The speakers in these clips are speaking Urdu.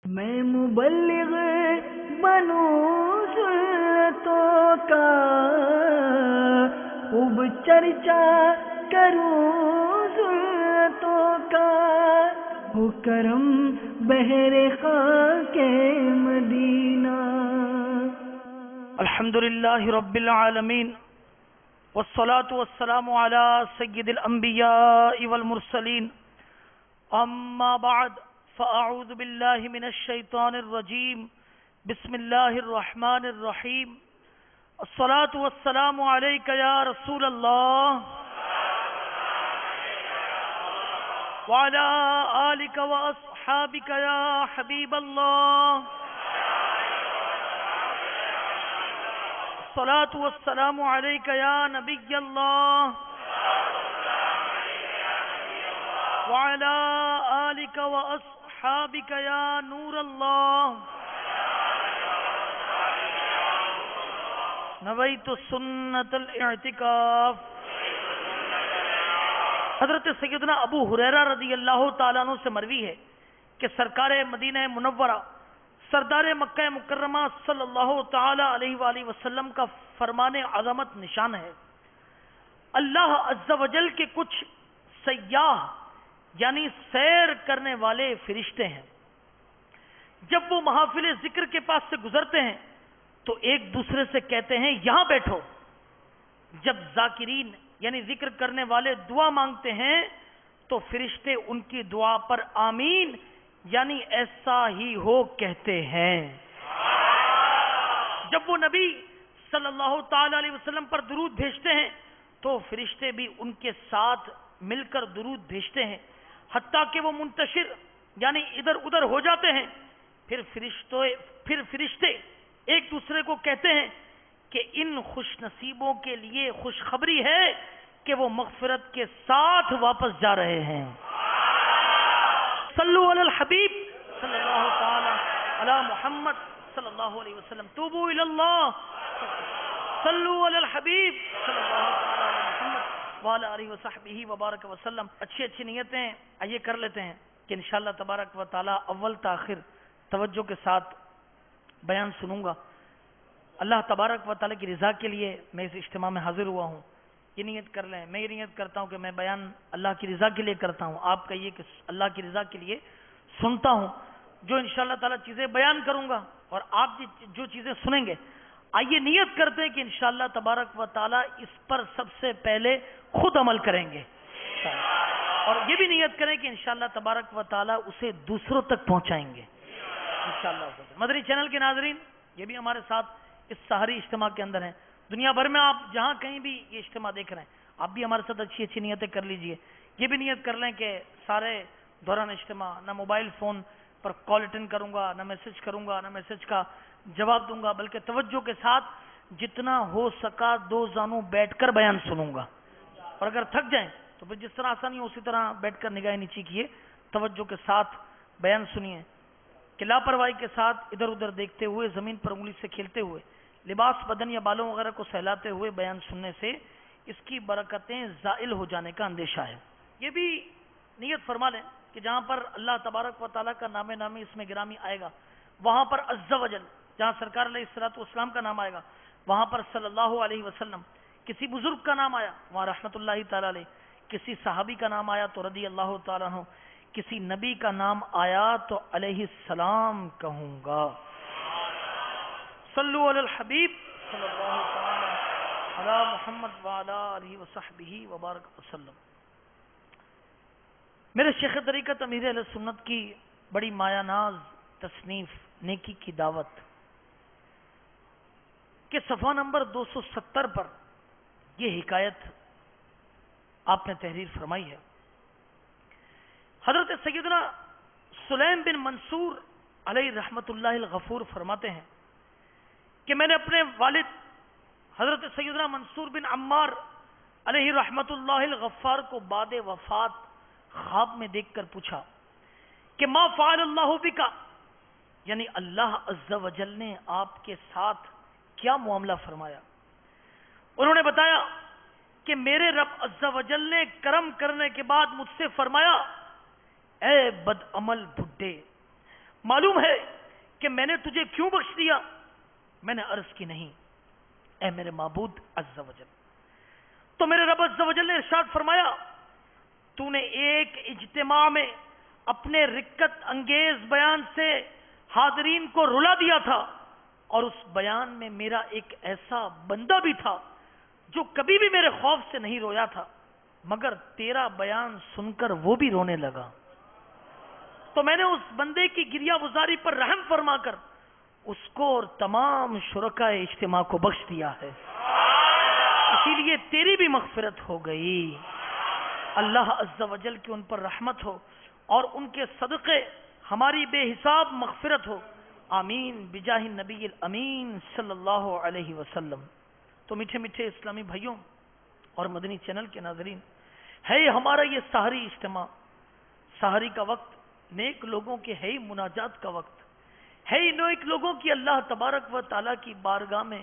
میں مبلغ بنوں سنتوں کا، خوب چرچا کروں سنتوں کا، ہو کرم بہر خاک مدینہ۔ الحمدللہ رب العالمین، والصلاة والسلام على سید الانبیاء والمرسلین، اما بعد فاعوذ باللہ من الشیطان الرجیم، بسم اللہ الرحمن الرحیم۔ الصلاة والسلام علیک یا رسول اللہ وعلى آلک واصحابک یا حبیب اللہ۔ الصلاة والسلام علیک یا نبی اللہ وعلى آلک واصحابک یا نور اللہ۔ نویت سنت الاعتکاف۔ حضرت سیدنا ابو ہریرہ رضی اللہ تعالیٰ عنہ سے مروی ہے کہ سرکار مدینہ منورہ سردار مکہ مکرمہ صلی اللہ تعالی علیہ وآلہ وسلم کا فرمان عظمت نشان ہے، اللہ عز و جل کے کچھ سیاح یعنی سیر کرنے والے فرشتے ہیں، جب وہ محافل ذکر کے پاس سے گزرتے ہیں تو ایک دوسرے سے کہتے ہیں یہاں بیٹھو۔ جب ذاکرین یعنی ذکر کرنے والے دعا مانگتے ہیں تو فرشتے ان کی دعا پر آمین یعنی ایسا ہی ہو کہتے ہیں۔ جب وہ نبی صلی اللہ تعالی علیہ وسلم پر درود بھیجتے ہیں تو فرشتے بھی ان کے ساتھ مل کر درود بھیجتے ہیں، حتیٰ کہ وہ منتشر یعنی ادھر ادھر ہو جاتے ہیں۔ پھر فرشتے ایک دوسرے کو کہتے ہیں کہ ان خوش نصیبوں کے لیے خوشخبری ہے کہ وہ مغفرت کے ساتھ واپس جا رہے ہیں۔ صلو علی الحبیب صلی اللہ تعالی علی محمد صلی اللہ علیہ وسلم، توبوا الی اللہ، صلو علی الحبیب صلی اللہ تعالی علی محمد وعلی آلہ وصحبہ وبارک وسلم۔ اچھی نیتیں آئیے کر لیتے ہیں کہ انشاءاللہ تبارک و تعالی اول تاخیر توجہ کے ساتھ بیان سنوں گا۔ اللہ تبارک و تعالی کی رضا کے لیے میں اس اجتماع میں حاضر ہوا ہوں، یہ نیت کر لیں۔ میں یہ نیت کرتا ہوں کہ میں بیان اللہ کی رضا کے لیے کرتا ہوں، آپ کہیے کہ اللہ کی رضا کے لیے سنتا ہوں۔ جو انشاءاللہ تعالی چیزیں بیان کروں گا اور آپ جو چیزیں سنیں گے، آئیے نیت کرتے ہیں کہ انشاءاللہ تبارک و تعالی اس پر سب سے پہلے خود عمل کریں گے، اور یہ بھی نیت کریں کہ انشاءاللہ تبارک و تعالی اسے دوسروں تک پہنچائیں گے انشاءاللہ۔ مدنی چینل کے ناظرین، یہ بھی ہمارے ساتھ اس سحری اجتماع کے اندر ہیں، دنیا بھر میں آپ جہاں کہیں بھی یہ اجتماع دیکھ رہے ہیں، آپ بھی ہمارے ساتھ اچھی نیتیں کر لیجئے۔ یہ بھی نیت کر لیں کہ سارے دوران اجتماع نہ موبائل فون پر کال اٹینڈ کروں گا، نہ میسج کروں گا، نہ میسج کا جواب دوں گا، بلکہ توجہ کے ساتھ جتنا ہو سکا دو زانوں بیٹھ کر بیان سنوں گا، اور اگر تھک جائیں تو پھر جس طرح آسانی ہو اسی طرح بیٹھ کر نگاہ نیچی کیے، توجہ کے ساتھ بیان سنیے کہ لاپرواہی کے ساتھ ادھر ادھر دیکھتے ہوئے، زمین پر انگلی سے کھیلتے ہوئے، لباس بدن یا بالوں وغیرہ کو سہلاتے ہوئے بیان سننے سے اس کی برکتیں زائل ہو جانے کا اندیشہ ہے۔ یہ بھی نیت فرما لیں کہ جہاں پر اللہ تبارک و تعالیٰ کا نام نامی اس میں گرامی آئے گا، وہاں پر عز و جل، جہاں سرکار علیہ الصلوۃ والسلام کا نام آئے گا وہاں پر صلی اللہ علیہ وسلم، کسی بزرگ کا نام آیا وہاں رحمت اللہ تعالیٰ علیہ، کسی صحابی کا نام آیا تو رضی اللہ تعالیٰ عنہ، کسی نبی کا نام آیا تو علیہ السلام کہوں گا۔ صلو علی الحبیب صلی اللہ تعالی علی محمد وعلی آلہ وصحبہ وبارک وسلم۔ میرے شیخ طریقت امیر اہل سنت کی بڑی مایہ ناز تصنیف نیکی کی دعوت کے صفحہ نمبر 270 پر یہ حکایت آپ نے تحریر فرمائی ہے۔ حضرت سیدنا سلیم بن منصور علیہ رحمت اللہ الغفور فرماتے ہیں کہ میں نے اپنے والد حضرت سیدنا منصور بن عمار علیہ رحمت اللہ الغفار کو بعد وفات خواب میں دیکھ کر پوچھا کہ ما فعل اللہ بکا، یعنی اللہ عز و جل نے آپ کے ساتھ کیا معاملہ فرمایا؟ انہوں نے بتایا کہ میرے رب عز و جل نے کرم کرنے کے بعد مجھ سے فرمایا، اے بد عمل بڈھے، معلوم ہے کہ میں نے تجھے کیوں بخش دیا؟ میں نے عرض کی نہیں اے میرے معبود عز و جل۔ تو میرے رب عز و جل نے ارشاد فرمایا تو نے ایک اجتماع میں اپنے رکت انگیز بیان سے حاضرین کو رلا دیا تھا، اور اس بیان میں میرا ایک ایسا بندہ بھی تھا جو کبھی بھی میرے خوف سے نہیں رویا تھا، مگر تیرا بیان سن کر وہ بھی رونے لگا، تو میں نے اس بندے کی گریہ گزاری پر رحم فرما کر اس کو اور تمام شرکائے اجتماع کو بخش دیا ہے، اسی لیے تیری بھی مغفرت ہو گئی۔ اللہ عز و جل کی ان پر رحمت ہو اور ان کے صدقے ہماری بے حساب مغفرت ہو، آمین بجاہ النبی الامین صلی اللہ علیہ وسلم۔ تو میٹھے میٹھے اسلامی بھائیوں اور مدنی چینل کے ناظرین، ہے ہمارا یہ سحری اجتماع، سحری کا وقت نیک لوگوں کے ہے مناجات کا وقت ہے، نیک لوگوں کی اللہ تبارک و تعالیٰ کی بارگاہ میں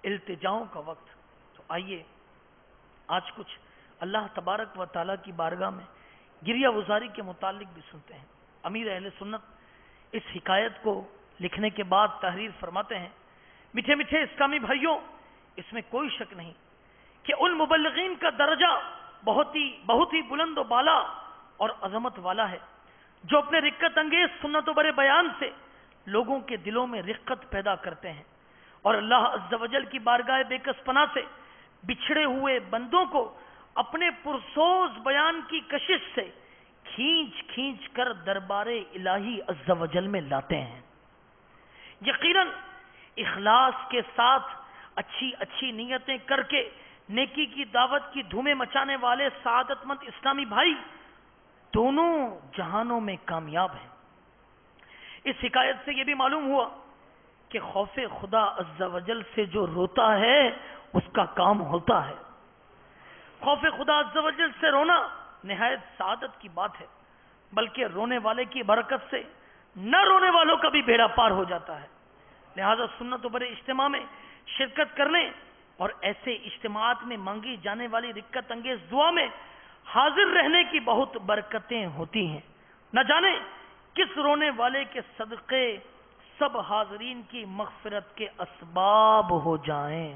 التجاؤں کا وقت۔ تو آئیے آج کچھ اللہ تبارک و تعالیٰ کی بارگاہ میں گریہ گزاری کے متعلق بھی سنتے ہیں۔ امیر اہل سنت اس حکایت کو لکھنے کے بعد تحریر فرماتے ہیں، میٹھے میٹھے اسلامی بھائیوں، اس میں کوئی شک نہیں کہ ان مبلغین کا درجہ بہت ہی بلند و بالا اور عظمت والا ہے جو اپنے رقت انگیز سنت و برے بیان سے لوگوں کے دلوں میں رقت پیدا کرتے ہیں، اور اللہ عز و جل کی بارگاہ بے کس پناہ سے بچھڑے ہوئے بندوں کو اپنے پرسوز بیان کی کشش سے کھینچ کھینچ کر دربار الہی عز و جل میں لاتے ہیں۔ یقیناً اخلاص کے ساتھ اچھی اچھی نیتیں کر کے نیکی کی دعوت کی دھومیں مچانے والے سعادت مند اسلامی بھائی دونوں جہانوں میں کامیاب ہیں۔ اس حکایت سے یہ بھی معلوم ہوا کہ خوف خدا عز و جل سے جو روتا ہے اس کا کام ہوتا ہے۔ خوف خدا عز و جل سے رونا نہایت سعادت کی بات ہے، بلکہ رونے والے کی برکت سے نہ رونے والوں کا بھی بیڑا پار ہو جاتا ہے۔ لہذا سنت و برے اجتماع میں شرکت کرنے اور ایسے اجتماعات میں مانگی جانے والی رقت انگیز دعا میں حاضر رہنے کی بہت برکتیں ہوتی ہیں۔ نہ جانے کس رونے والے کے صدقے سب حاضرین کی مغفرت کے اسباب ہو جائیں۔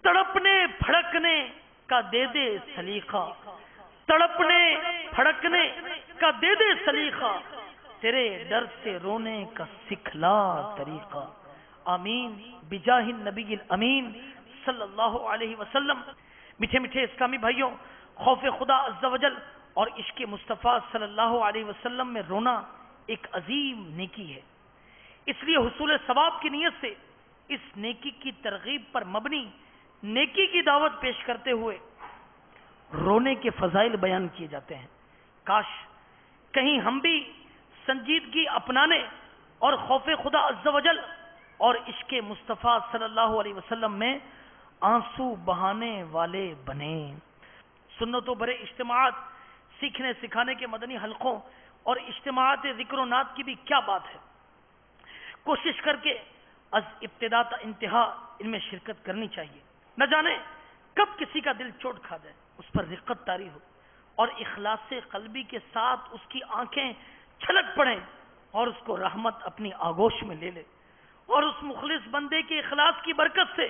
تڑپنے پھڑکنے کا دے دے سلیقہ، تڑپنے پھڑکنے کا دے دے سلیقہ، تیرے ڈر سے رونے کا سکھلا طریقہ، آمین بجاہ النبی الامین صلی اللہ علیہ وسلم۔ میٹھے میٹھے اسلامی بھائیوں، خوف خدا عز و جل اور عشق مصطفیٰ صلی اللہ علیہ وسلم میں رونا ایک عظیم نیکی ہے، اس لیے حصول ثواب کی نیت سے اس نیکی کی ترغیب پر مبنی نیکی کی دعوت پیش کرتے ہوئے رونے کے فضائل بیان کیے جاتے ہیں۔ کاش کہیں ہم بھی سنجیدگی اپنانے اور خوف خدا عز و جل اور عشق مصطفیٰ صلی اللہ علیہ وسلم میں آنسو بہانے والے بنیں۔ سنت و برے اجتماعات، سیکھنے سکھانے کے مدنی حلقوں اور اجتماعات ذکر و نات کی بھی کیا بات ہے، کوشش کر کے از ابتدا تا انتہا ان میں شرکت کرنی چاہیے۔ نہ جانے کب کسی کا دل چوٹ کھا جائے، اس پر رقت طاری ہو اور اخلاص قلبی کے ساتھ اس کی آنکھیں چھلک پڑیں اور اس کو رحمت اپنی آغوش میں لے لے، اور اس مخلص بندے کے اخلاص کی برکت سے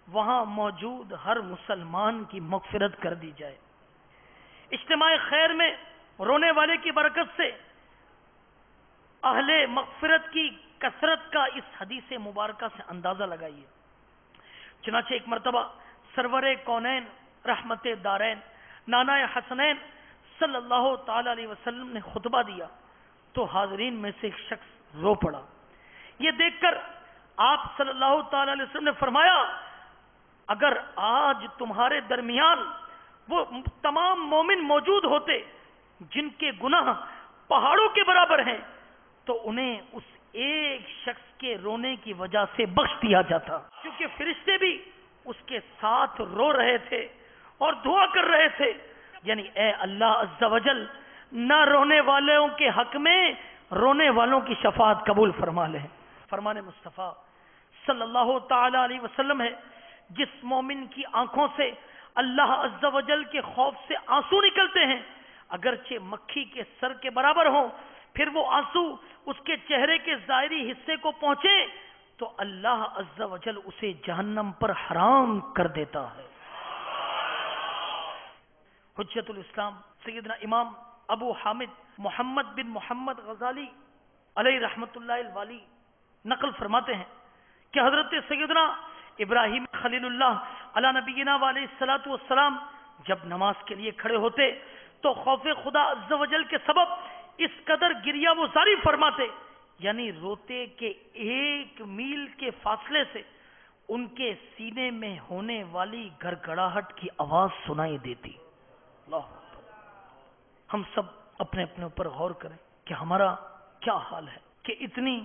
وہاں موجود ہر مسلمان کی مغفرت کر دی جائے۔ اجتماع خیر میں رونے والے کی برکت سے اہل مغفرت کی کثرت کا اس حدیث مبارکہ سے اندازہ لگائیے۔ چنانچہ ایک مرتبہ سرور کونین رحمت دارین نانا حسنین صلی اللہ تعالی علیہ وسلم نے خطبہ دیا تو حاضرین میں سے ایک شخص رو پڑا۔ یہ دیکھ کر آپ صلی اللہ تعالی علیہ وسلم نے فرمایا، اگر آج تمہارے درمیان وہ تمام مومن موجود ہوتے جن کے گناہ پہاڑوں کے برابر ہیں تو انہیں اس ایک شخص کے رونے کی وجہ سے بخش دیا جاتا، کیونکہ فرشتے بھی اس کے ساتھ رو رہے تھے اور دعا کر رہے تھے، یعنی اے اللہ عز و جل نہ رونے والوں کے حق میں رونے والوں کی شفاعت قبول فرما لے۔ فرمان مصطفیٰ صلی اللہ تعالی علیہ وسلم ہے، جس مومن کی آنکھوں سے اللہ عز و جل کے خوف سے آنسو نکلتے ہیں، اگرچہ مکھی کے سر کے برابر ہوں، پھر وہ آنسو اس کے چہرے کے ظاہری حصے کو پہنچے تو اللہ عز و جل اسے جہنم پر حرام کر دیتا ہے۔ حجت الاسلام سیدنا امام ابو حامد محمد بن محمد غزالی علیہ رحمت اللہ الوالی نقل فرماتے ہیں کہ حضرت سیدنا ابراہیم خلیل اللہ علی نبینا علیہ الصلوۃ والسلام جب نماز کے لیے کھڑے ہوتے تو خوف خدا عز و جل کے سبب اس قدر گریہ وہ جاری فرماتے، یعنی روتے کہ 1 میل کے فاصلے سے ان کے سینے میں ہونے والی گڑگڑاہٹ کی آواز سنائی دیتی۔ اللہ ہم سب اپنے اپنے اوپر غور کریں کہ ہمارا کیا حال ہے کہ اتنی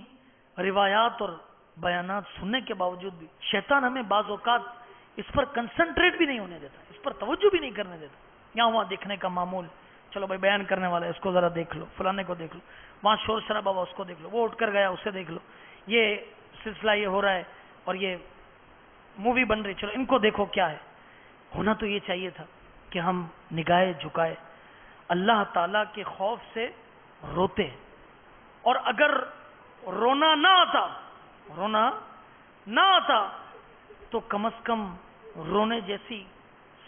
روایات اور بیانات سننے کے باوجود بھی شیطان ہمیں بعض اوقات اس پر کنسنٹریٹ بھی نہیں ہونے دیتا، اس پر توجہ بھی نہیں کرنے دیتا۔ یہاں وہاں دیکھنے کا معمول، چلو بھائی بیان کرنے والا ہے اس کو ذرا دیکھ لو، فلانے کو دیکھ لو، وہاں شور شرابہ ہوا اس کو دیکھ لو، وہ اٹھ کر گیا اسے دیکھ لو، یہ سلسلہ یہ ہو رہا ہے اور یہ مووی بن رہی، چلو ان کو دیکھو کیا ہے۔ ہونا تو یہ چاہیے تھا کہ ہم نگاہیں جھکائے اللہ تعالی کے خوف سے روتے، اور اگر رونا نہ آتا تو کم از کم رونے جیسی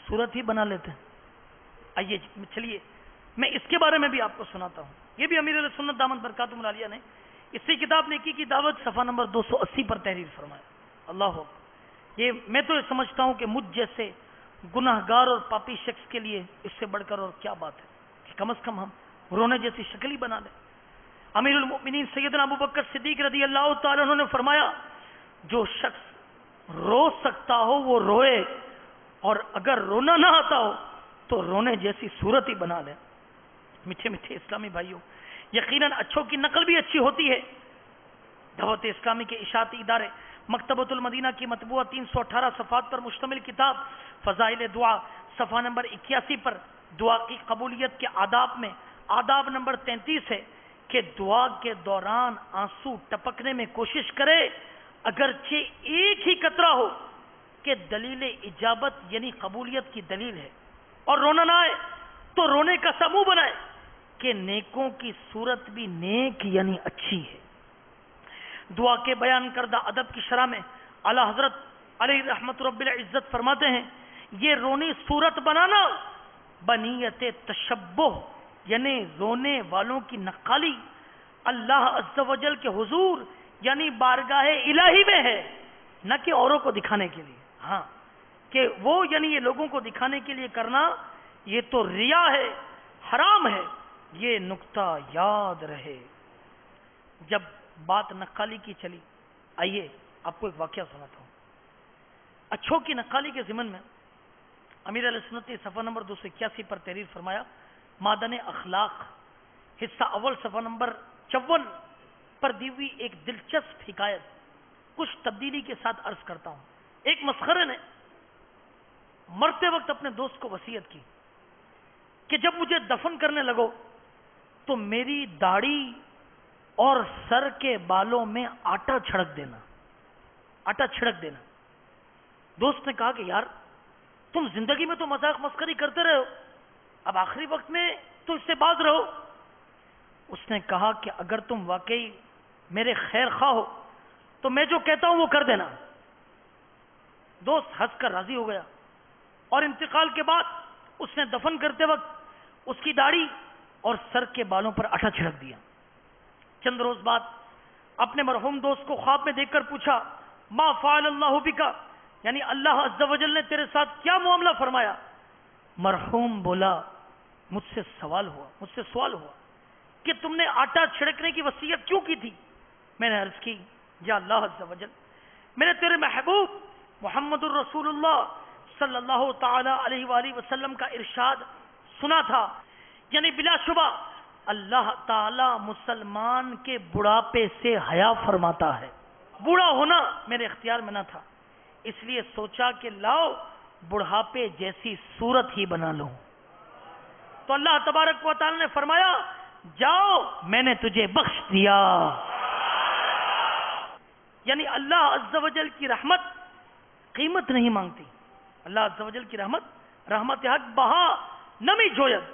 صورت ہی بنا لیتے ہیں۔ آئیے چلیے میں اس کے بارے میں بھی آپ کو سناتا ہوں۔ یہ بھی امیر علیہ سنت دامت برکاتہم العالیہ نے اسی کتاب نیکی کی دعوت صفحہ نمبر 280 پر تحریر فرمایا۔ اللہ یہ میں تو سمجھتا ہوں کہ مجھ جیسے گناہگار اور پاپی شخص کے لیے اس سے بڑھ کر اور کیا بات ہے کہ کم از کم ہم رونے جیسی شکل ہی بنا لیں۔ امیر المؤمنین سیدنا ابو بکر صدیق رضی اللہ تعالی عنہ نے فرمایا جو شخص رو سکتا ہو وہ روئے، اور اگر رونا نہ آتا ہو تو رونے جیسی صورت ہی بنا لے۔ میٹھے میٹھے اسلامی بھائیوں، یقیناً اچھوں کی نقل بھی اچھی ہوتی ہے۔ دعوت اسلامی کے اشاعتی ادارے مکتبۃ المدینہ کی مطبوعہ 318 صفحات پر مشتمل کتاب فضائل دعا صفحہ نمبر 81 پر دعا کی قبولیت کے آداب میں آداب نمبر 33 ہے کہ دعا کے دوران آنسو ٹپکنے میں کوشش کرے، اگرچہ ایک ہی قطرہ ہو کہ دلیل اجابت یعنی قبولیت کی دلیل ہے، اور رونا نہ آئے تو رونے کا سا منہ بنائے کہ نیکوں کی صورت بھی نیک یعنی اچھی ہے۔ دعا کے بیان کردہ ادب کی شرح میں اعلی حضرت علیہ رحمت رب العزت فرماتے ہیں یہ رونی صورت بنانا بنیت تشبہ یعنی رونے والوں کی نقالی اللہ عز و جل کے حضور یعنی بارگاہ الہی میں ہے، نہ کہ اوروں کو دکھانے کے لیے۔ ہاں کہ وہ یعنی یہ لوگوں کو دکھانے کے لیے کرنا یہ تو ریا ہے، حرام ہے، یہ نقطہ یاد رہے۔ جب بات نقالی کی چلی، آئیے آپ کو ایک واقعہ سناتا ہوں۔ اچھوں کی نقالی کے ضمن میں امیر علیہ سنت نے صفحہ نمبر 281 پر تحریر فرمایا، معدن اخلاق حصہ اول صفحہ نمبر 54 پر دی ہوئی ایک دلچسپ حکایت کچھ تبدیلی کے ساتھ عرض کرتا ہوں۔ ایک مسخرے نے مرتے وقت اپنے دوست کو وصیت کی کہ جب مجھے دفن کرنے لگو تو میری داڑھی اور سر کے بالوں میں آٹا چھڑک دینا۔ دوست نے کہا کہ یار تم زندگی میں تو مذاق مسخری کرتے رہے ہو، اب آخری وقت میں تو اس سے باز رہو۔ اس نے کہا کہ اگر تم واقعی میرے خیر خواہ ہو تو میں جو کہتا ہوں وہ کر دینا۔ دوست ہنس کر راضی ہو گیا، اور انتقال کے بعد اس نے دفن کرتے وقت اس کی داڑھی اور سر کے بالوں پر آٹا چھڑک دیا۔ چند روز بعد اپنے مرحوم دوست کو خواب میں دیکھ کر پوچھا ما فعل اللہ بکا، یعنی اللہ عز و جل نے تیرے ساتھ کیا معاملہ فرمایا؟ مرحوم بولا مجھ سے سوال ہوا کہ تم نے آٹا چھڑکنے کی وصیت کیوں کی تھی؟ میں نے عرض کی یا اللہ عز و جل، میں نے تیرے محبوب محمد الرسول اللہ صلی اللہ تعالی علیہ وآلہ وسلم کا ارشاد سنا تھا، یعنی بلا شبہ اللہ تعالی مسلمان کے بڑھاپے سے حیا فرماتا ہے۔ بوڑھا ہونا میرے اختیار میں نہ تھا، اس لیے سوچا کہ لاؤ بڑھاپے جیسی صورت ہی بنا لوں۔ تو اللہ تبارک و تعالی نے فرمایا جاؤ میں نے تجھے بخش دیا۔ یعنی اللہ عز و جل کی رحمت قیمت نہیں مانگتی۔ اللہ عز و جل کی رحمت حق بہا نمی جوید،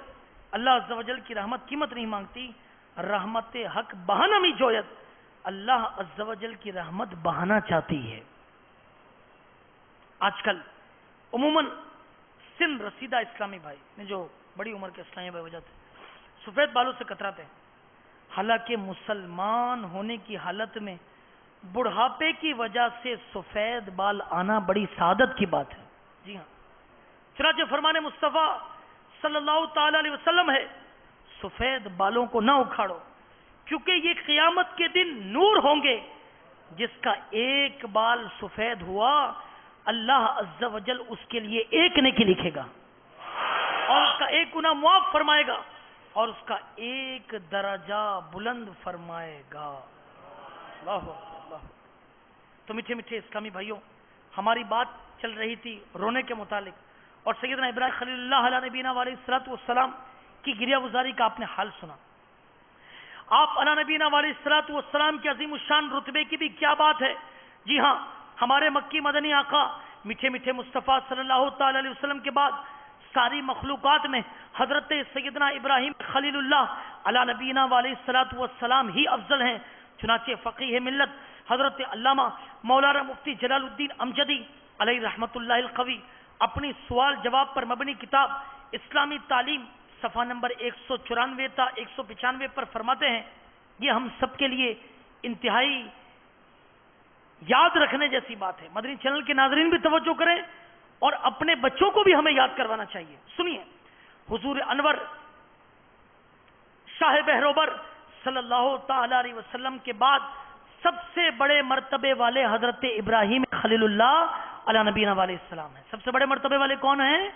اللہ عز و جل کی رحمت قیمت نہیں مانگتی، رحمت حق بہانہ می جوید، اللہ عز و جل کی رحمت بہانا چاہتی ہے۔ آج کل عموماً سن رسیدہ اسلامی بھائی نے جو بڑی عمر کے اسلامی بھائی وجہ تھے سفید بالوں سے کتراتے ہیں، حالانکہ مسلمان ہونے کی حالت میں بڑھاپے کی وجہ سے سفید بال آنا بڑی سعادت کی بات ہے۔ جی ہاں، چنانچہ فرمان مصطفیٰ صلی اللہ تعالی علیہ وسلم ہے، سفید بالوں کو نہ اکھاڑو، کیونکہ یہ قیامت کے دن نور ہوں گے، جس کا ایک بال سفید ہوا اللہ عز و جل اس کے لیے ایک نیکی لکھے گا اور اس کا ایک گناہ معاف فرمائے گا اور اس کا ایک درجہ بلند فرمائے گا۔ اللہ اللہ۔ تو میٹھے میٹھے اسلامی بھائیوں، ہماری بات چل رہی تھی رونے کے متعلق، اور سیدنا ابراہیم خلیل اللہ علیہ نبینا علیہ الصلوۃ والسلام کی گریہ گزاری کا آپ نے حال سنا۔ آپ علیہ نبینا علیہ الصلوۃ والسلام کے عظیم الشان رتبے کی بھی کیا بات ہے۔ جی ہاں، ہمارے مکی مدنی آقا میٹھے میٹھے مصطفیٰ صلی اللہ تعالی علیہ وسلم کے بعد ساری مخلوقات میں حضرت سیدنا ابراہیم خلیل اللہ علیہ نبینا علیہ الصلوۃ والسلام ہی افضل ہیں۔ چنانچہ فقیہ ملت حضرت علامہ مولانا مفتی جلال الدین امجدی علیہ رحمت اللہ القوی اپنی سوال جواب پر مبنی کتاب اسلامی تعلیم صفحہ نمبر 194 تا 195 پر فرماتے ہیں، یہ ہم سب کے لیے انتہائی یاد رکھنے جیسی بات ہے۔ مدنی چینل کے ناظرین بھی توجہ کریں اور اپنے بچوں کو بھی ہمیں یاد کروانا چاہیے۔ سنیے، حضور انور شاہ بہروبر صلی اللہ تعالی علیہ وسلم کے بعد سب سے بڑے مرتبے والے حضرت ابراہیم خلیل اللہ علیہ نبینا علیہ السلام ہیں۔ سب سے بڑے مرتبے والے کون ہیں؟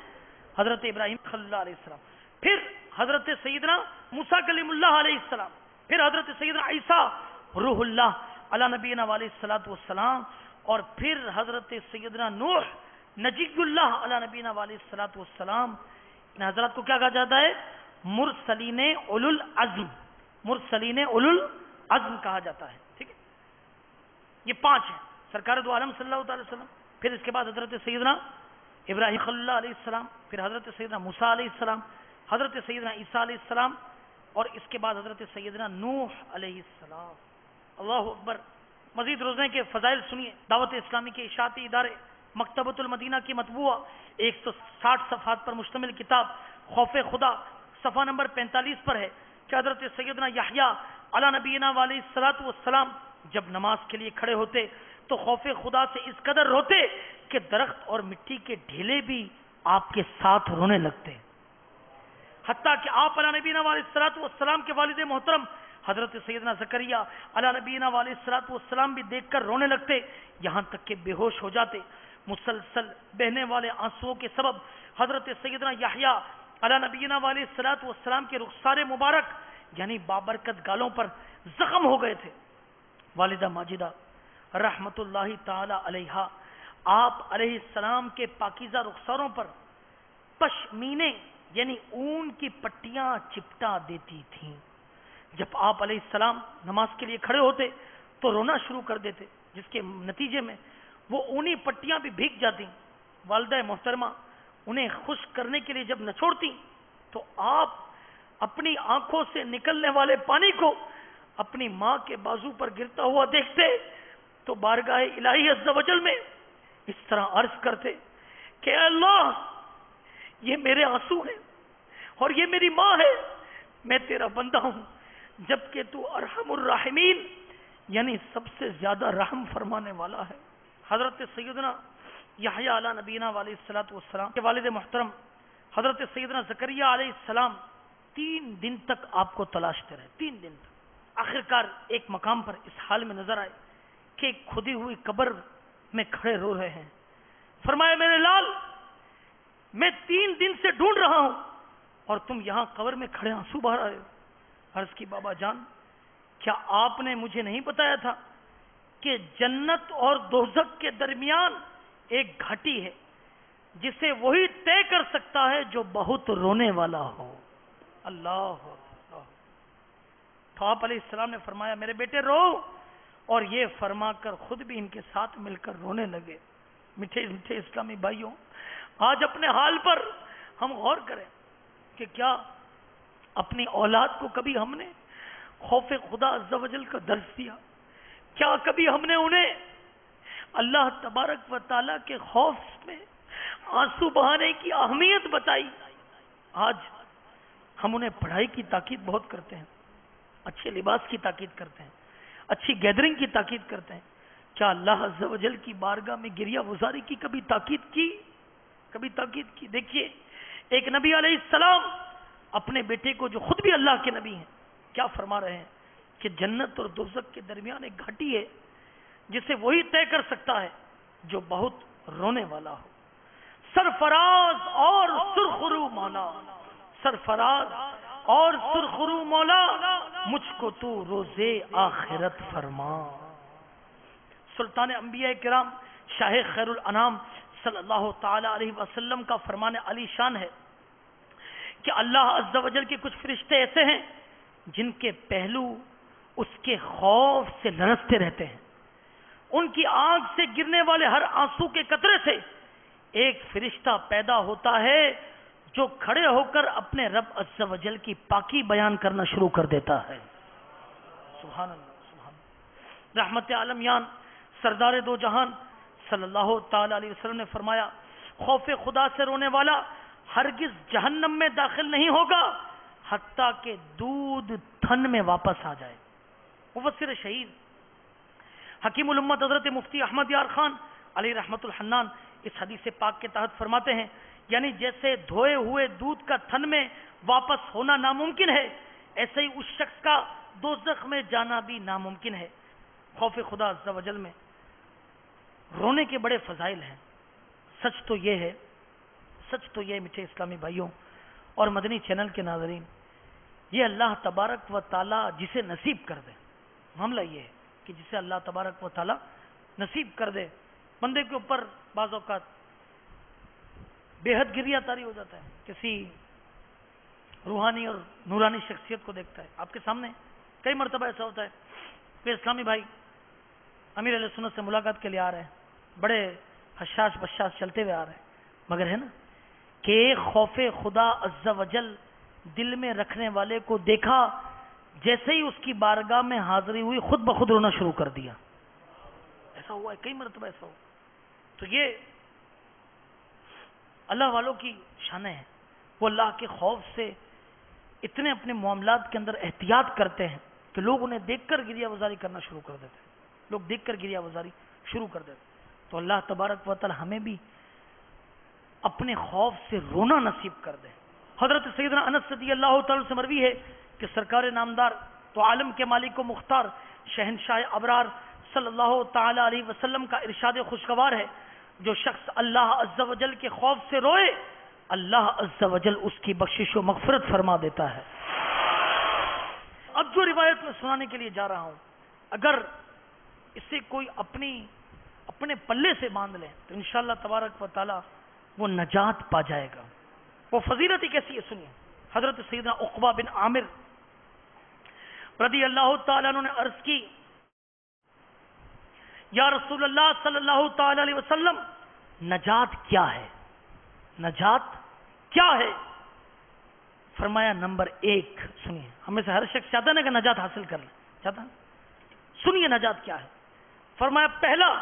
حضرت ابراہیم خلیل اللہ علیہ السلام، پھر حضرت سیدنا موسیٰ کلیم اللہ علیہ السلام، پھر حضرت سیدنا عیسیٰ روح اللہ علیہ نبینا علیہ الصلوۃ والسلام، اور پھر حضرت سیدنا نوح نجی اللہ علیہ نبینا علیہ الصلوۃ والسلام۔ ان حضرات کو کیا کہا جاتا ہے؟ مرسلین اولو العزم، مرسلین اولو العزم کہا جاتا ہے۔ ٹھیک ہے، یہ 5 ہیں، سرکار دو عالم صلی اللہ تعالی وسلم، پھر اس کے بعد حضرت سیدنا ابراہیم خلیل اللہ علیہ السلام، پھر حضرت سیدنا موسیٰ علیہ السلام، حضرت سیدنا عیسیٰ علیہ السلام، اور اس کے بعد حضرت سیدنا نوح علیہ السلام۔ اللہ اکبر۔ مزید روزنے کے فضائل سنیے۔ دعوت اسلامی کے اشاعتی ادارے مکتبۃ المدینہ کی مطبوعہ 160 صفحات پر مشتمل کتاب خوف خدا صفحہ نمبر 45 پر ہے کہ حضرت سیدنا یحییٰ علیہ نبینا علیہ الصلوۃ والسلام جب نماز کے لیے کھڑے ہوتے تو خوف خدا سے اس قدر روتے کہ درخت اور مٹی کے ڈھیلے بھی آپ کے ساتھ رونے لگتے، حتیٰ کہ آپ علیہ نبینا علیہ الصلوۃ والسلام کے والد محترم حضرت سیدنا زکریا علیہ نبینا علیہ الصلوۃ والسلام بھی دیکھ کر رونے لگتے، یہاں تک کہ بے ہوش ہو جاتے۔ مسلسل بہنے والے آنسوؤں کے سبب حضرت سیدنا یحییٰ علیہ نبینا علیہ الصلوۃ والسلام کے رخسار مبارک یعنی بابرکت گالوں پر زخم ہو گئے تھے۔ والدہ ماجدہ رحمت اللہ تعالی علیہا آپ علیہ السلام کے پاکیزہ رخساروں پر پشمینے یعنی اون کی پٹیاں چپٹا دیتی تھیں۔ جب آپ علیہ السلام نماز کے لیے کھڑے ہوتے تو رونا شروع کر دیتے، جس کے نتیجے میں وہ اونی پٹیاں بھی بھیگ جاتی۔ والدہ محترمہ انہیں خشک کرنے کے لیے جب نچوڑتی تو آپ اپنی آنکھوں سے نکلنے والے پانی کو اپنی ماں کے بازو پر گرتا ہوا دیکھتے تو بارگاہ الہی عز و جل میں اس طرح عرض کرتے کہ اے اللہ، یہ میرے آنسو ہیں اور یہ میری ماں ہے، میں تیرا بندہ ہوں، جبکہ تو ارحم الراحمین یعنی سب سے زیادہ رحم فرمانے والا ہے۔ حضرت سیدنا یحییٰ علیہ نبینا علیہ الصلوۃ والسلام کے والد محترم حضرت سیدنا زکریا علیہ السلام 3 دن تک آپ کو تلاشتے رہے، 3 دن تک۔ آخرکار ایک مقام پر اس حال میں نظر آئے کہ ایک کھدی ہوئی قبر میں کھڑے رو رہے ہیں۔ فرمایا میرے لال، میں 3 دن سے ڈھونڈ رہا ہوں اور تم یہاں قبر میں کھڑے آنسو بہا رہے ہو۔ عرض کی بابا جان، کیا آپ نے مجھے نہیں بتایا تھا کہ جنت اور دوزخ کے درمیان ایک گھاٹی ہے جسے وہی طے کر سکتا ہے جو بہت رونے والا ہو؟ اللہ اللہ۔ تو آپ علیہ السلام نے فرمایا میرے بیٹے رو، اور یہ فرما کر خود بھی ان کے ساتھ مل کر رونے لگے۔ میٹھے میٹھے اسلامی بھائیوں، آج اپنے حال پر ہم غور کریں کہ کیا اپنی اولاد کو کبھی ہم نے خوف خدا عز و جل کا درس دیا؟ کیا کبھی ہم نے انہیں اللہ تبارک و تعالیٰ کے خوف میں آنسو بہانے کی اہمیت بتائی؟ آج ہم انہیں پڑھائی کی تاکید بہت کرتے ہیں، اچھے لباس کی تاکید کرتے ہیں، اچھی گیدرنگ کی تاکید کرتے ہیں. کیا اللہ عز و جل کی بارگاہ میں گریہ وزاری کی کبھی تاکید کی؟ کبھی تاکید کی؟ دیکھیے ایک نبی علیہ السلام اپنے بیٹے کو، جو خود بھی اللہ کے نبی ہیں، کیا فرما رہے ہیں کہ جنت اور دوزخ کے درمیان ایک گھاٹی ہے جسے وہی طے کر سکتا ہے جو بہت رونے والا ہو. سرفراز اور سرخرو مولا، سرفراز اور سرخرو مولا، مجھ کو تو روزے آخرت فرما. سلطان انبیاء کرام شاہ خیر الانام صلی اللہ تعالی علیہ وسلم کا فرمان علی شان ہے کہ اللہ عز و جل کے کچھ فرشتے ایسے ہیں جن کے پہلو اس کے خوف سے لرزتے رہتے ہیں. ان کی آنکھ سے گرنے والے ہر آنسو کے قطرے سے ایک فرشتہ پیدا ہوتا ہے جو کھڑے ہو کر اپنے رب عز و جل کی پاکی بیان کرنا شروع کر دیتا ہے. سبحان اللہ، سبحان اللہ. رحمت عالمیان سردار دو جہان صلی اللہ تعالی علیہ وسلم نے فرمایا خوف خدا سے رونے والا ہرگز جہنم میں داخل نہیں ہوگا حتیٰ کہ دودھ تھن میں واپس آ جائے. مفسر شہید حکیم الامت حضرت مفتی احمد یار خان علیہ رحمت الحنان اس حدیث پاک کے تحت فرماتے ہیں یعنی جیسے دھوئے ہوئے دودھ کا تھن میں واپس ہونا ناممکن ہے، ایسے ہی اس شخص کا دوزخ میں جانا بھی ناممکن ہے. خوف خدا عز و جل میں رونے کے بڑے فضائل ہیں. سچ تو یہ ہے میٹھے اسلامی بھائیوں اور مدنی چینل کے ناظرین، یہ اللہ تبارک و تعالی جسے نصیب کر دے، معاملہ یہ ہے کہ جسے اللہ تبارک و تعالی نصیب کر دے، بندے کے اوپر بعض اوقات بے حد گریہ طاری ہو جاتا ہے. کسی روحانی اور نورانی شخصیت کو دیکھتا ہے. آپ کے سامنے کئی مرتبہ ایسا ہوتا ہے کہ اسلامی بھائی امیر علیہ سنت سے ملاقات کے لیے آ رہے ہیں، بڑے حشاش بشاش چلتے ہوئے آ رہے ہیں، مگر ہے نا کہ خوف خدا عز و جل دل میں رکھنے والے کو دیکھا، جیسے ہی اس کی بارگاہ میں حاضری ہوئی خود بخود رونا شروع کر دیا. ایسا ہوا ہے، کئی مرتبہ ایسا ہوا. تو یہ اللہ والوں کی شانیں ہیں. وہ اللہ کے خوف سے اتنے اپنے معاملات کے اندر احتیاط کرتے ہیں کہ لوگ انہیں دیکھ کر گریہ وزاری کرنا شروع کر دیتے ہیں. لوگ دیکھ کر گریہ وزاری شروع کر دیتے ہیں. تو اللہ تبارک و تعالی ہمیں بھی اپنے خوف سے رونا نصیب کر دے. حضرت سیدنا انس رضی اللہ تعالی سے مروی ہے کہ سرکار نامدار تو عالم کے مالک و مختار شہنشاہ ابرار صلی اللہ تعالی علیہ وسلم کا ارشاد خوشگوار ہے جو شخص اللہ عز و جل کے خوف سے روئے اللہ عز و جل اس کی بخشش و مغفرت فرما دیتا ہے. اب جو روایت میں سنانے کے لیے جا رہا ہوں، اگر اسے کوئی اپنے پلے سے باندھ لے تو انشاءاللہ تبارک و تعالی وہ نجات پا جائے گا. وہ فضیلت ہی کیسی ہے سنیے. حضرت سیدنا عقبہ بن عامر رضی اللہ تعالیٰ عنہ نے عرض کی یا رسول اللہ صلی اللہ تعالی علیہ وسلم نجات کیا ہے؟ نجات کیا ہے؟ فرمایا نمبر 1 سنیے. ہمیں سے ہر شخص چاہتا ہے نا کہ نجات حاصل کر لے، چاہتا ہے. سنیے نجات کیا ہے. فرمایا پہلا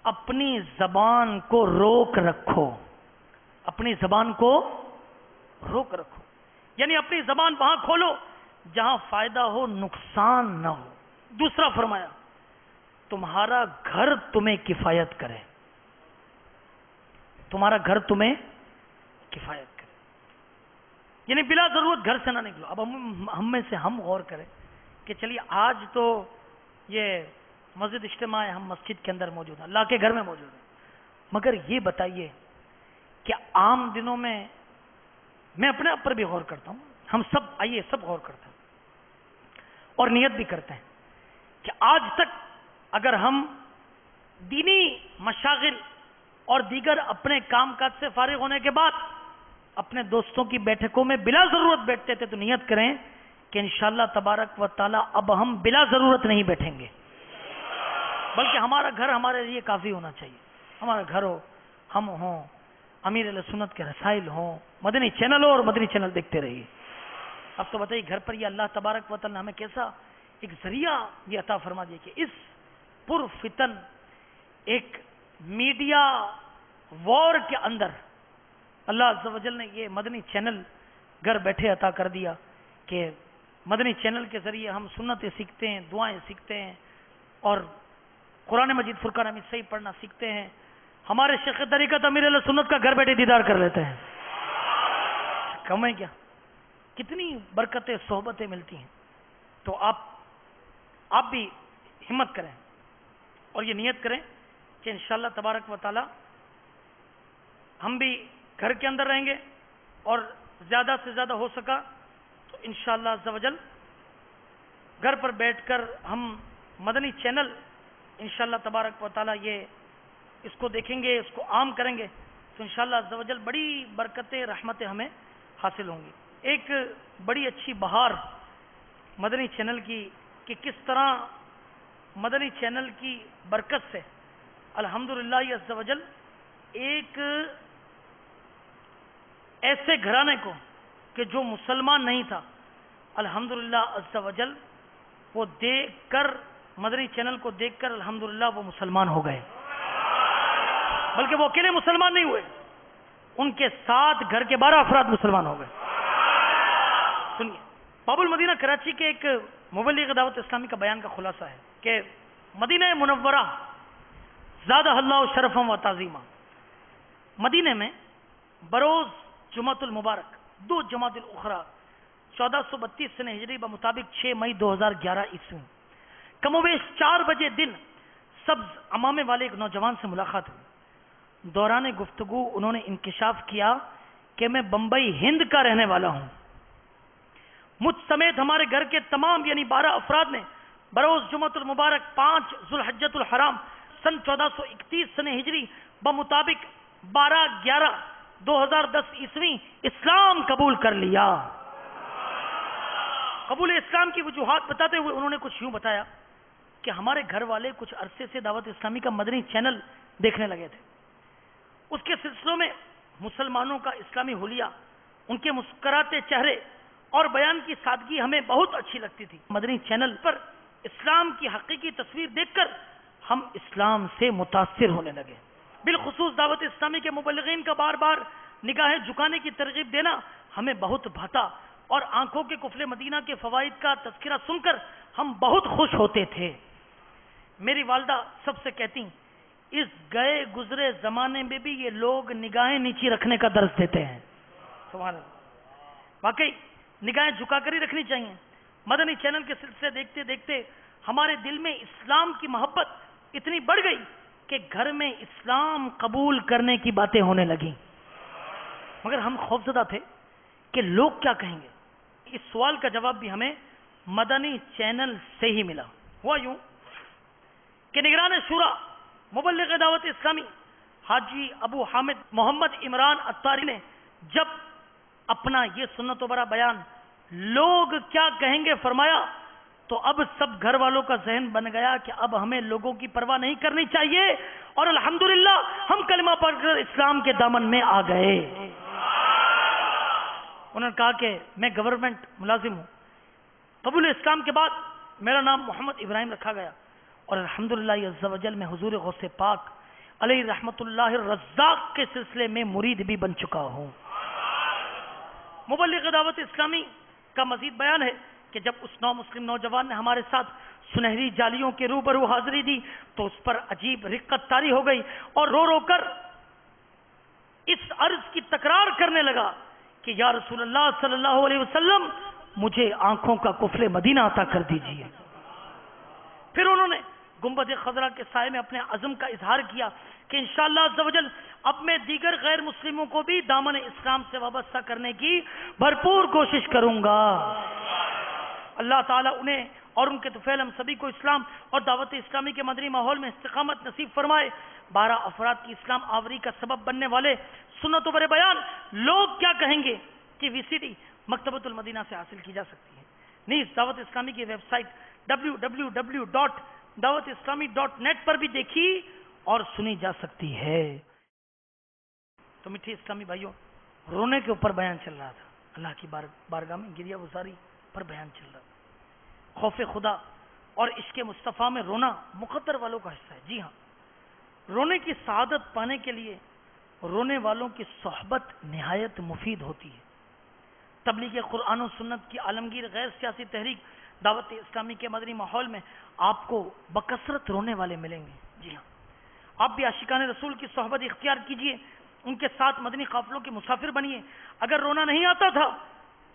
اپنی زبان کو روک رکھو. اپنی زبان کو روک رکھو یعنی اپنی زبان وہاں کھولو جہاں فائدہ ہو نقصان نہ ہو. دوسرا فرمایا تمہارا گھر تمہیں کفایت کرے. تمہارا گھر تمہیں کفایت کرے یعنی بلا ضرورت گھر سے نہ نکلو. اب ہم میں سے ہم غور کریں کہ چلیے آج تو یہ مسجد اجتماع ہے، ہم مسجد کے اندر موجود ہیں، اللہ کے گھر میں موجود ہیں، مگر یہ بتائیے کہ عام دنوں میں اپنے آپ پر بھی غور کرتا ہوں، ہم سب آئیے سب غور کرتے ہیں اور نیت بھی کرتے ہیں کہ آج تک اگر ہم دینی مشاغل اور دیگر اپنے کام کاج سے فارغ ہونے کے بعد اپنے دوستوں کی بیٹھکوں میں بلا ضرورت بیٹھتے تھے تو نیت کریں کہ انشاءاللہ تبارک و تعالی اب ہم بلا ضرورت نہیں بیٹھیں گے، بلکہ ہمارا گھر ہمارے لیے کافی ہونا چاہیے. ہمارا گھر ہو، ہم ہوں، امیر علیہ سنت کے رسائل ہوں، مدنی چینل ہو اور مدنی چینل دیکھتے رہیے. اب تو بتائیے گھر پر یہ اللہ تبارک و تعالی نے ہمیں کیسا ایک ذریعہ یہ عطا فرما دیا کہ اس پر فتن ایک میڈیا وار کے اندر اللہ عز و جل نے یہ مدنی چینل گھر بیٹھے عطا کر دیا کہ مدنی چینل کے ذریعے ہم سنتیں سیکھتے ہیں، دعائیں سیکھتے ہیں اور قرآن مجید فرقان حمید صحیح پڑھنا سیکھتے ہیں. ہمارے شیخ طریقت امیر اہل سنت کا گھر بیٹھے دیدار کر لیتے ہیں. کم ہے کیا؟ کتنی برکتیں صحبتیں ملتی ہیں. تو آپ بھی ہمت کریں اور یہ نیت کریں کہ انشاءاللہ تبارک و تعالی ہم بھی گھر کے اندر رہیں گے اور زیادہ سے زیادہ ہو سکا تو انشاءاللہ عز و جل گھر پر بیٹھ کر ہم مدنی چینل انشاءاللہ تبارک و تعالی یہ اس کو دیکھیں گے، اس کو عام کریں گے تو انشاءاللہ عز و جل بڑی برکتیں رحمتیں ہمیں حاصل ہوں گی. ایک بڑی اچھی بہار مدنی چینل کی کہ کس طرح مدنی چینل کی برکت سے الحمدللہ عز و جل ایک ایسے گھرانے کو کہ جو مسلمان نہیں تھا الحمدللہ عز و جل وہ دیکھ کر مدنی چینل کو دیکھ کر الحمدللہ وہ مسلمان ہو گئے. بلکہ وہ اکیلے مسلمان نہیں ہوئے، ان کے ساتھ گھر کے 12 افراد مسلمان ہو گئے. سنیے، باب المدینہ کراچی کے ایک مبلغ دعوت اسلامی کا بیان کا خلاصہ ہے کہ مدینہ منورہ زادہ اللہ شرفا و تعظیما، مدینہ میں بروز جمعۃ المبارک 2 جمادی الاخری 1432 سنہ ہجری بمطابق 6 مئی 2011 عیسوی کم و بیش 4 بجے دن سبز عمامے والے ایک نوجوان سے ملاقات ہوئی. دوران گفتگو انہوں نے انکشاف کیا کہ میں بمبئی ہند کا رہنے والا ہوں. مجھ سمیت ہمارے گھر کے تمام یعنی 12 افراد نے بروز جمعۃ المبارک 5 ذوالحجۃ الحرام سن 1431 سنہ ہجری بمطابق 12/11/2010 عیسوی اسلام قبول کر لیا. قبول اسلام کی وجوہات بتاتے ہوئے انہوں نے کچھ یوں بتایا کہ ہمارے گھر والے کچھ عرصے سے دعوت اسلامی کا مدنی چینل دیکھنے لگے تھے. اس کے سلسلوں میں مسلمانوں کا اسلامی حلیہ، ان کے مسکراتے چہرے اور بیان کی سادگی ہمیں بہت اچھی لگتی تھی. مدنی چینل پر اسلام کی حقیقی تصویر دیکھ کر ہم اسلام سے متاثر ہونے لگے. بالخصوص دعوت اسلامی کے مبلغین کا بار بار نگاہیں جھکانے کی ترغیب دینا ہمیں بہت بھاتا اور آنکھوں کے قفل مدینہ کے فوائد کا تذکرہ سن کر ہم بہت خوش ہوتے تھے. میری والدہ سب سے کہتی اس گئے گزرے زمانے میں بھی یہ لوگ نگاہیں نیچی رکھنے کا درس دیتے ہیں. سبحان اللہ، واقعی نگاہیں جھکا کر ہی رکھنی چاہیے. مدنی چینل کے سلسلے دیکھتے دیکھتے ہمارے دل میں اسلام کی محبت اتنی بڑھ گئی کہ گھر میں اسلام قبول کرنے کی باتیں ہونے لگیں. مگر ہم خوفزدہ تھے کہ لوگ کیا کہیں گے. اس سوال کا جواب بھی ہمیں مدنی چینل سے ہی ملا. ہوا یوں کہ نگران شورا مبلغ دعوت اسلامی حاجی ابو حامد محمد عمران اتاری نے جب اپنا یہ سنت و برا بیان لوگ کیا کہیں گے فرمایا تو اب سب گھر والوں کا ذہن بن گیا کہ اب ہمیں لوگوں کی پرواہ نہیں کرنی چاہیے اور الحمدللہ ہم کلمہ پڑھ کر اسلام کے دامن میں آ گئے. انہوں نے کہا کہ میں گورنمنٹ ملازم ہوں. قبول اسلام کے بعد میرا نام محمد ابراہیم رکھا گیا اور الحمدللہ عز و جل میں حضور غوث پاک علیہ رحمت اللہ الرزاق کے سلسلے میں مرید بھی بن چکا ہوں. مبلغ دعوت اسلامی کا مزید بیان ہے کہ جب اس مسلم نوجوان نے ہمارے ساتھ سنہری جالیوں کے روبرو حاضری دی تو اس پر عجیب رقت طاری ہو گئی اور رو رو کر اس عرض کی تکرار کرنے لگا کہ یا رسول اللہ صلی اللہ علیہ وسلم مجھے آنکھوں کا قفل مدینہ عطا کر دیجیے. پھر انہوں نے گنبد خضرا کے سائے میں اپنے عزم کا اظہار کیا کہ انشاءاللہ عز و جل اب میں دیگر غیر مسلموں کو بھی دامن اسلام سے وابستہ کرنے کی بھرپور کوشش کروں گا. اللہ تعالیٰ انہیں اور ان کے طفیل ہم سبھی کو اسلام اور دعوت اسلامی کے مدنی ماحول میں استقامت نصیب فرمائے. 12 افراد کی اسلام آوری کا سبب بننے والے سنت و بر بیان لوگ کیا کہیں گے کہ VCD مکتبۃ المدینہ سے حاصل کی جا سکتی ہے. نیز دعوت اسلامی کی ویب سائٹ www.dawatislami.net پر بھی دیکھی اور سنی جا سکتی ہے. تو میٹھے اسلامی بھائیوں، رونے کے اوپر بیان چل رہا تھا. اللہ کی بارگاہ میں گریہ گزاری پر بیان چل رہا ہے۔ خوف خدا اور عشق مصطفیٰ میں رونا مقدر والوں کا حصہ ہے۔ جی ہاں، رونے کی سعادت پانے کے لیے رونے والوں کی صحبت نہایت مفید ہوتی ہے۔ تبلیغ قرآن و سنت کی عالمگیر غیر سیاسی تحریک دعوت اسلامی کے مدنی ماحول میں آپ کو بکثرت رونے والے ملیں گے۔ جی ہاں، آپ بھی عاشقان رسول کی صحبت اختیار کیجئے، ان کے ساتھ مدنی قافلوں کے مسافر بنیے۔ اگر رونا نہیں آتا تھا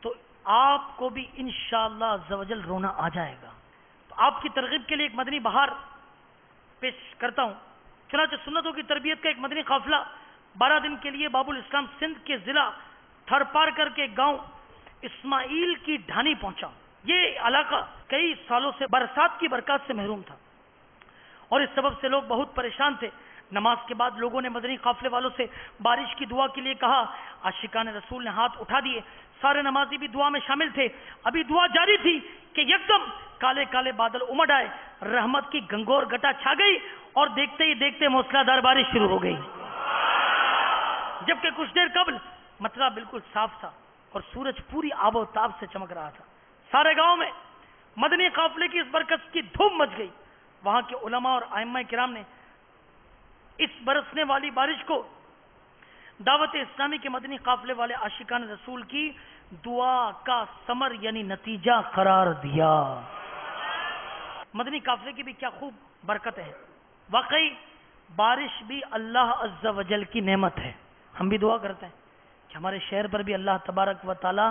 تو آپ کو بھی انشاءاللہ عز و جل رونا آ جائے گا۔ تو آپ کی ترغیب کے لیے ایک مدنی بہار پیش کرتا ہوں۔ چنانچہ سنتوں کی تربیت کا ایک مدنی قافلہ 12 دن کے لیے باب الاسلام سندھ کے ضلع تھر پار کر کے گاؤں اسماعیل کی ڈھانی پہنچا۔ یہ علاقہ کئی سالوں سے برسات کی برکات سے محروم تھا اور اس سبب سے لوگ بہت پریشان تھے۔ نماز کے بعد لوگوں نے مدنی قافلے والوں سے بارش کی دعا کے لیے کہا۔ عاشقان رسول نے ہاتھ اٹھا دیے، سارے نمازی بھی دعا میں شامل تھے۔ ابھی دعا جاری تھی کہ یکدم کالے کالے بادل امڈ آئے، رحمت کی گنگور گٹا چھا گئی اور دیکھتے ہی دیکھتے موسلادھار بارش شروع ہو گئی، جبکہ کچھ دیر قبل مطلع بالکل صاف تھا اور سورج پوری آب و تاب سے چمک رہا تھا۔ سارے گاؤں میں مدنی قافلے کی اس برکت کی دھوم مچ گئی۔ وہاں کے علماء اور ائمہ کرام نے اس برسنے والی بارش کو دعوت اسلامی کے مدنی قافلے والے عاشقان رسول کی دعا کا ثمر یعنی نتیجہ قرار دیا۔ مدنی قافلے کی بھی کیا خوب برکت ہے۔ واقعی بارش بھی اللہ عز و جل کی نعمت ہے۔ ہم بھی دعا کرتے ہیں کہ ہمارے شہر پر بھی اللہ تبارک و تعالی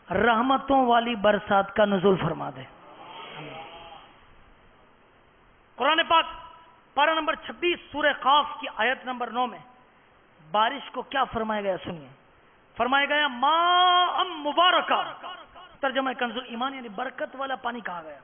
رحمتوں والی برسات کا نزول فرما دے۔ قرآن پاک پارہ نمبر 26 سورہ قاف کی آیت نمبر 9 میں بارش کو کیا فرمایا گیا سنیے۔ فرمایا گیا ماء مبارکہ، ترجمہ کنز ایمان یعنی برکت والا پانی کہا گیا۔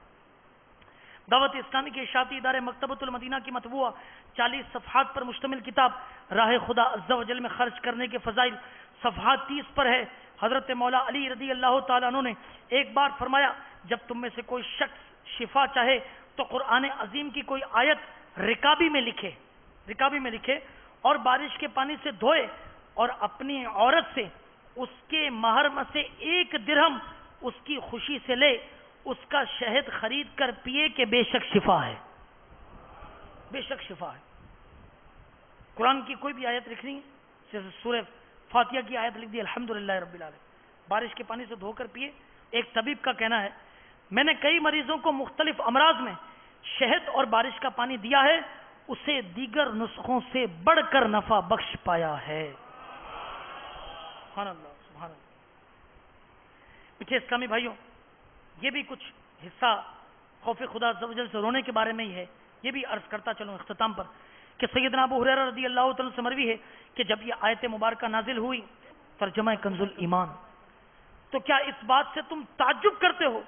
دعوت اسلامی کے اشاعتی ادارے مکتبۃ المدینہ کی مطبوعہ 40 صفحات پر مشتمل کتاب راہ خدا عز و جل میں خرچ کرنے کے فضائل صفحات 30 پر ہے۔ حضرت مولا علی رضی اللہ تعالیٰ عنہ نے ایک بار فرمایا، جب تم میں سے کوئی شخص شفا چاہے تو قرآن عظیم کی کوئی آیت رکابی میں لکھے اور بارش کے پانی سے دھوئے اور اپنی عورت سے اس کے مہر میں سے 1 درہم اس کی خوشی سے لے، اس کا شہد خرید کر پیے کہ بے شک شفا ہے، بے شک شفا ہے۔ قرآن کی کوئی بھی آیت لکھنی ہے، سورہ فاتحہ کی آیت لکھ دی الحمدللہ رب العالمین، بارش کے پانی سے دھو کر پیے۔ ایک طبیب کا کہنا ہے، میں نے کئی مریضوں کو مختلف امراض میں شہد اور بارش کا پانی دیا ہے، اسے دیگر نسخوں سے بڑھ کر نفع بخش پایا ہے۔ سبحان اللہ، سبحان اللہ۔ پیچھے اسلامی بھائیوں، یہ بھی کچھ حصہ خوف خدا عز و جل سے رونے کے بارے میں ہی ہے۔ یہ بھی عرض کرتا چلوں اختتام پر کہ سیدنا ابو ہریرہ رضی اللہ تعالیٰ سے مروی ہے کہ جب یہ آیت مبارکہ نازل ہوئی، ترجمہ کنز ایمان، تو کیا اس بات سے تم تعجب کرتے ہو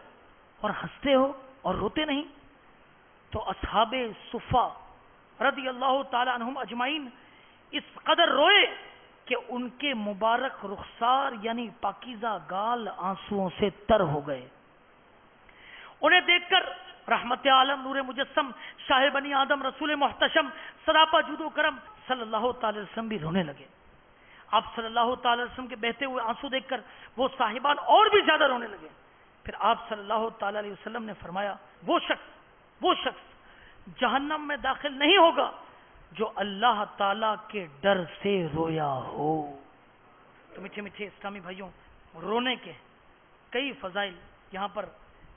اور ہنستے ہو اور روتے نہیں؟ تو اصحاب صفہ رضی اللہ تعالی عنہم اجمعین اس قدر روئے کہ ان کے مبارک رخسار یعنی پاکیزہ گال آنسوؤں سے تر ہو گئے۔ انہیں دیکھ کر رحمت عالم نور مجسم شاہ بنی آدم رسول محتشم سراپا جود و کرم صلی اللہ تعالی وسلم بھی رونے لگے۔ آپ صلی اللہ تعالی وسلم کے بہتے ہوئے آنسو دیکھ کر وہ صاحبان اور بھی زیادہ رونے لگے۔ پھر آپ صلی اللہ تعالی علیہ وسلم نے فرمایا، وہ شخص جہنم میں داخل نہیں ہوگا جو اللہ تعالی کے ڈر سے رویا ہو۔ تو میٹھے میٹھے اسلامی بھائیوں، رونے کے کئی فضائل یہاں پر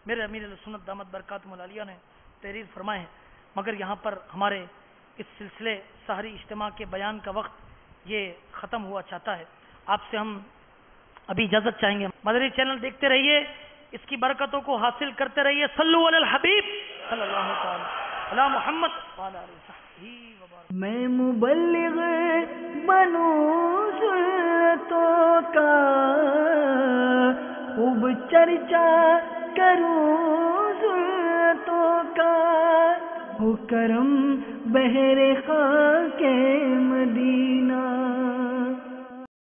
میرے امیر سنت دامت برکاتہم العالیہ نے تحریر فرمائے ہیں، مگر یہاں پر ہمارے اس سلسلے سحری اجتماع کے بیان کا وقت یہ ختم ہوا چاہتا ہے۔ آپ سے ہم ابھی اجازت چاہیں گے۔ مدنی چینل دیکھتے رہیے، اس کی برکتوں کو حاصل کرتے رہیے۔ صلو علی الحبیب صلی اللہ تعالی علی محمد وعلی آلہ وصحبہ وبارک۔ میں مبلغ بنوں سنتوں کا، خوب چرچا کروں سنتوں کا، ہو کرم بہر خاک مدینہ۔